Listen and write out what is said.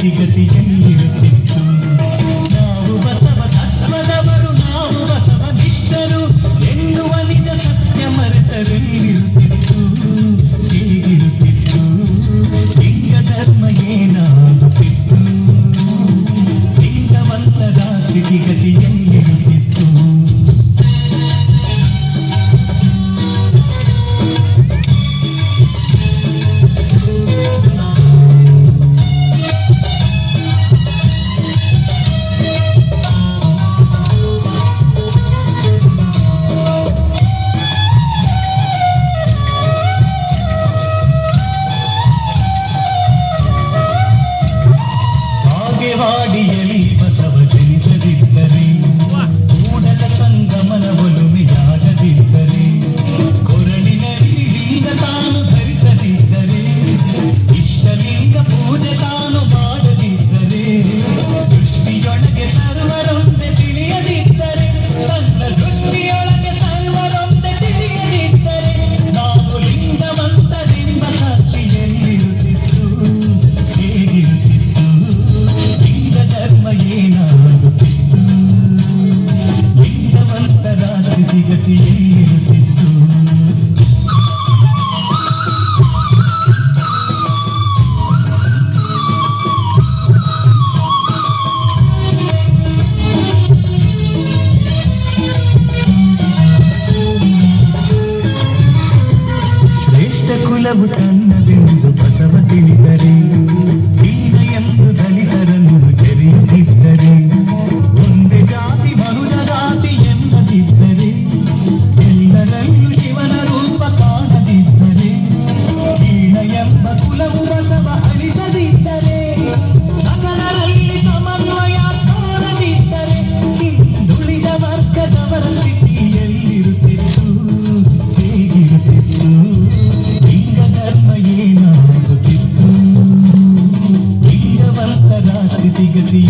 ಸ್ಥಿತಿಗತಿಯಲ್ಲಿರುತ್ತಿತ್ತು. ನಾವು ಬಸವ ತತ್ವದವರು, ನಾವು ಬಸವ ನಿಷ್ಠರು ಎನ್ನುವ ನಿಜ ಸತ್ಯ ಮರೆತರೆಲ್ಲಿರುತ್ತಿತ್ತು. ಹೇಗಿರುತ್ತಿತ್ತು ಲಿಂಗ ಧರ್ಮ ಏನಾಗುತ್ತಿತ್ತು? ಲಿಂಗವಂತರ ಸ್ಥಿತಿಗತಿಯಲ್ಲಿರುತ್ತಿತ್ತು. ವಾಡಿಯಲ್ಲಿ ಬಸವ ಜನಿಸದಿದ್ದರೆ, ಕೂಡಲ ಸಂಗಮನ ಒಲುಮೆಯಾಗದಿದ್ದರೆ, ಕೊರಳಿನಲ್ಲಿ ಲಿಂಗ ತಾನು ಧರಿಸದಿದ್ದರೆ, ಇಷ್ಟಲಿಂಗ ಪೂಜೆ ತಾನು ಮಾಡದಿದ್ದರೆ, ದೃಷ್ಟಿಯೊಳಗೆ ಸರ್ವರೊಂದೆ ತಿಳಿಯದಿದ್ದರೆ, ತನ್ನ ದೃಷ್ಟಿಯೊಳಗೆ ಸರ್ವರೊಂದೆ ತಿಳಿಯದಿದ್ದರೆ, ನಾವು ಲಿಂಗವಂತರೆಂಬ ಸಾಕ್ಷಿಯಲ್ಲಿರುತ್ತಿತ್ತು. ಹೇಗಿರುತ್ತಿತ್ತು ಧರ್ಮ ಏನಾಗುತ್ತಿತ್ತು? ಲಿಂಗವಂತರ ಸ್ಥಿತಿಗತಿಯಲ್ಲಿರುತ್ತಿತ್ತು. ಶ್ರೇಷ್ಠ ಕುಲವು ತನ್ನದೆಂದು ಬಸವ ತಿಳಿದರೆ, ಹೀನ ಎಂದು ದಲಿತರನ್ನು ಜರಿಯುತ್ತಿದ್ದರೆ, ಒಂದೇ ಜಾತಿ ಬಹುಜ ಜಾತಿ ಎಂಬದಿದ್ದರೆ, ಎಲ್ಲರಲ್ಲೂ ಶಿವನ ರೂಪ ಕಾಣದಿದ್ದರೆ, ಹೀನ ಎಂಬ ಕುಲವು ಬಸವ ಅಳಿಸದಿದ್ದರೆ, ಸಕಲರಲ್ಲಿ ಸಮನ್ವಯ ತೋರದಿದ್ದರೆ, ಹಿಂದುಳಿದ ವರ್ಗದವರ ಸ್ಥಿತಿ ಎಲ್ಲಿರುತ್ತಿತ್ತು? ಹೇಗಿರುತ್ತಿತ್ತು ಲಿಂಗ ಧರ್ಮ ಏನಾಗುತ್ತಿತ್ತು? ಲಿಂಗವಂತರ ಸ್ಥಿತಿಗತಿ